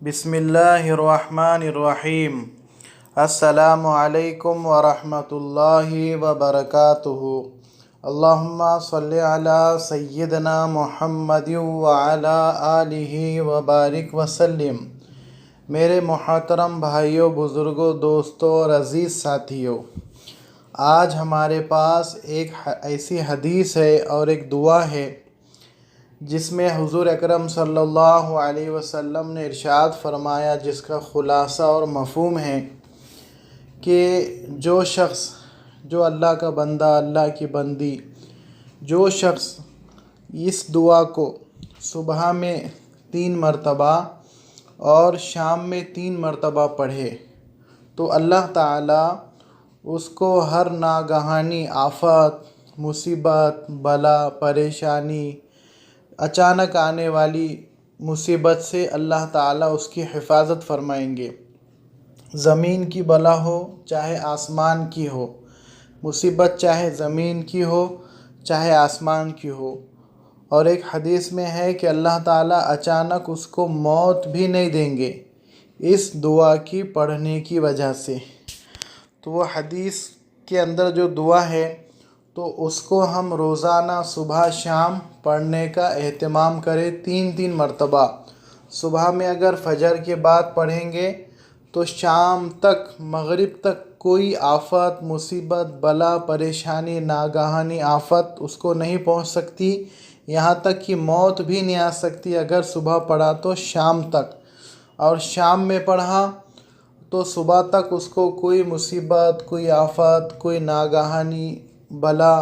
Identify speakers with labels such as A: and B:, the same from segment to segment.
A: بسم اللہ الرحمن الرحیم۔ السلام علیکم ورحمۃ اللہ وبرکاتہ۔ اللہم صلی علی سیدنا محمد وعلی آلہ وبارک وسلم۔ میرے محترم بھائیوں، بزرگوں، دوستوں اور عزیز ساتھیوں، آج ہمارے پاس ایک ایسی حدیث ہے اور ایک دعا ہے جس میں حضور اکرم صلی اللہ علیہ وسلم نے ارشاد فرمایا، جس کا خلاصہ اور مفہوم ہے کہ جو اللہ کا بندہ، اللہ کی بندی، جو شخص اس دعا کو صبح میں 3 مرتبہ اور شام میں 3 مرتبہ پڑھے تو اللہ تعالیٰ اس کو ہر ناگہانی آفت، مصیبت، بلا، پریشانی، اچانک آنے والی مصیبت سے اللہ تعالیٰ اس کی حفاظت فرمائیں گے۔ زمین کی بلا ہو چاہے آسمان کی ہو، مصیبت چاہے زمین کی ہو چاہے آسمان کی ہو۔ اور ایک حدیث میں ہے کہ اللہ تعالیٰ اچانک اس کو موت بھی نہیں دیں گے اس دعا کی پڑھنے کی وجہ سے۔ تو وہ حدیث کے اندر جو دعا ہے تو اس کو ہم روزانہ صبح شام پڑھنے کا اہتمام کریں، 3 مرتبہ۔ صبح میں اگر فجر کے بعد پڑھیں گے تو شام تک، مغرب تک کوئی آفت، مصیبت، بلا، پریشانی، ناگہانی آفت اس کو نہیں پہنچ سکتی، یہاں تک کہ موت بھی نہیں آ سکتی اگر صبح پڑھا تو شام تک۔ اور شام میں پڑھا تو صبح تک اس کو کوئی مصیبت، کوئی آفت، کوئی ناگہانی بلا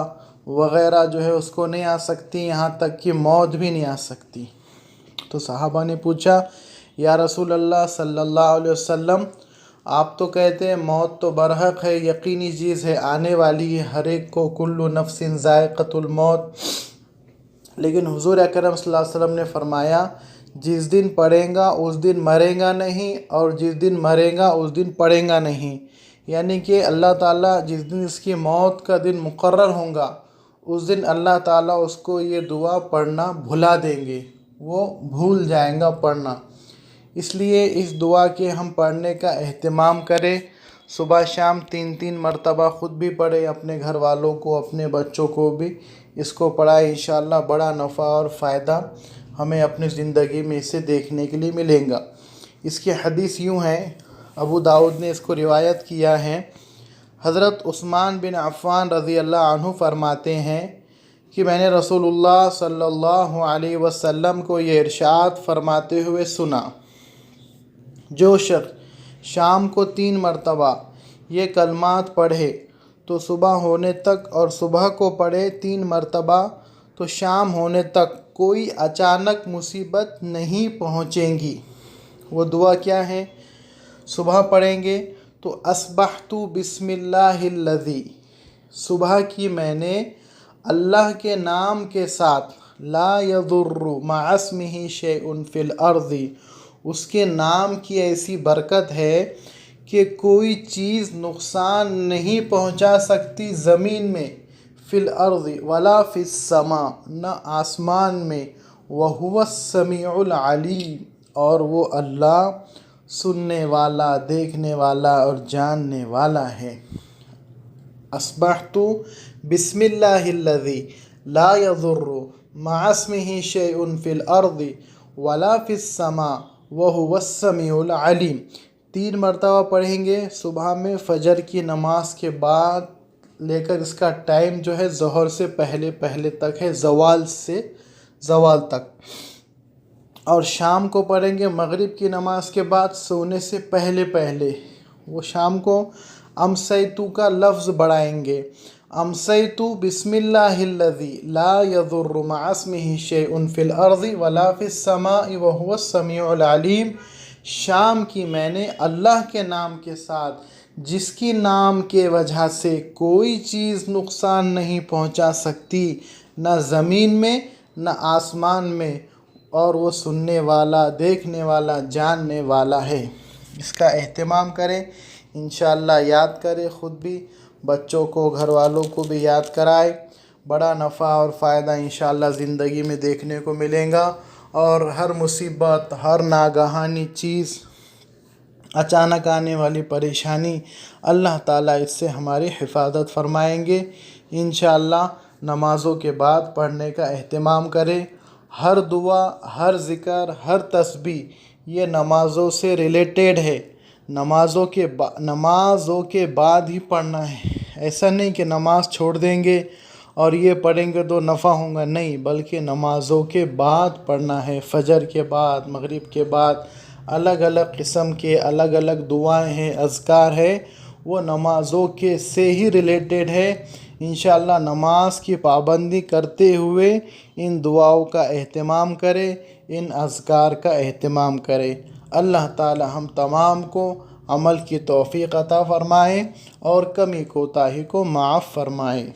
A: وغیرہ جو ہے اس کو نہیں آ سکتی، یہاں تک کہ موت بھی نہیں آ سکتی۔ تو صحابہ نے پوچھا، یا رسول اللہ صلی اللہ علیہ وسلم، آپ تو کہتے ہیں موت تو برحق ہے، یقینی چیز ہے، آنے والی ہے ہر ایک کو، کل نفس ذائقۃ الموت، لیکن حضور اکرم صلی اللہ علیہ وسلم نے فرمایا جس دن پڑھے گا اس دن مرے گا نہیں، اور جس دن مرے گا اس دن پڑھے گا نہیں۔ یعنی کہ اللہ تعالیٰ جس دن اس کی موت کا دن مقرر ہوگا اس دن اللہ تعالیٰ اس کو یہ دعا پڑھنا بھلا دیں گے، وہ بھول جائیں گا پڑھنا۔ اس لیے اس دعا کے ہم پڑھنے کا اہتمام کریں، صبح شام 3 مرتبہ، خود بھی پڑھیں، اپنے گھر والوں کو، اپنے بچوں کو بھی اس کو پڑھائیں۔ انشاءاللہ بڑا نفع اور فائدہ ہمیں اپنی زندگی میں اسے دیکھنے کے لیے ملیں گا۔ اس کی حدیث یوں ہے، ابو داؤد نے اس کو روایت کیا ہے، حضرت عثمان بن عفان رضی اللہ عنہ فرماتے ہیں کہ میں نے رسول اللہ صلی اللہ علیہ وسلم کو یہ ارشاد فرماتے ہوئے سنا، جو شخص شام کو 3 مرتبہ یہ کلمات پڑھے تو صبح ہونے تک، اور صبح کو پڑھے 3 مرتبہ تو شام ہونے تک کوئی اچانک مصیبت نہیں پہنچیں گی۔ وہ دعا کیا ہے؟ صبح پڑھیں گے تو اصبحت بسم اللہ الذی، صبح کی میں نے اللہ کے نام کے ساتھ، لا یضر مع اسمہ شیء فی الارض، اس کے نام کی ایسی برکت ہے کہ کوئی چیز نقصان نہیں پہنچا سکتی زمین میں، فی الارض ولا فی السماء، نہ آسمان میں، وہو السمیع العلیم، اور وہ اللہ سننے والا، دیکھنے والا اور جاننے والا ہے۔ اصبحت بسم اللہ الذی لا یضر مع اسمہ شیء فی الارض ولا فی السماء وہو السمیع العلیم۔ 3 مرتبہ پڑھیں گے صبح میں فجر کی نماز کے بعد لے کر، اس کا ٹائم جو ہے ظہر سے پہلے تک ہے، زوال سے زوال تک، اور شام کو پڑھیں گے مغرب کی نماز کے بعد سونے سے پہلے۔ وہ شام کو امسیتو کا لفظ بڑھائیں گے، امسیتو بسم اللہ الذی لا یضر مع اسمہ شیء فی الارض ولا فی السماء وہو السمیع العلیم۔ شام کی میں نے اللہ کے نام کے ساتھ، جس کی نام کے وجہ سے کوئی چیز نقصان نہیں پہنچا سکتی، نہ زمین میں نہ آسمان میں، اور وہ سننے والا، دیکھنے والا، جاننے والا ہے۔ اس کا اہتمام کریں، انشاءاللہ یاد کریں، خود بھی، بچوں کو، گھر والوں کو بھی یاد کرائیں، بڑا نفع اور فائدہ انشاءاللہ زندگی میں دیکھنے کو ملے گا۔ اور ہر مصیبت، ہر ناگہانی چیز، اچانک آنے والی پریشانی، اللہ تعالیٰ اس سے ہماری حفاظت فرمائیں گے۔ انشاءاللہ نمازوں کے بعد پڑھنے کا اہتمام کریں۔ ہر دعا، ہر ذکر، ہر تسبیح یہ نمازوں سے ریلیٹڈ ہے۔ نمازوں کے بعد ہی پڑھنا ہے۔ ایسا نہیں کہ نماز چھوڑ دیں گے اور یہ پڑھیں گے تو نفع ہوگا، نہیں، بلکہ نمازوں کے بعد پڑھنا ہے۔ فجر کے بعد، مغرب کے بعد الگ الگ قسم کے الگ الگ دعائیں ہیں، اذکار ہے، وہ نمازوں کے سے ہی ریلیٹڈ ہے۔ انشاءاللہ نماز کی پابندی کرتے ہوئے ان دعاؤں کا اہتمام کرے، ان اذکار کا اہتمام کرے۔ اللہ تعالی ہم تمام کو عمل کی توفیق عطا فرمائے اور کمی کوتاہی کو معاف فرمائے۔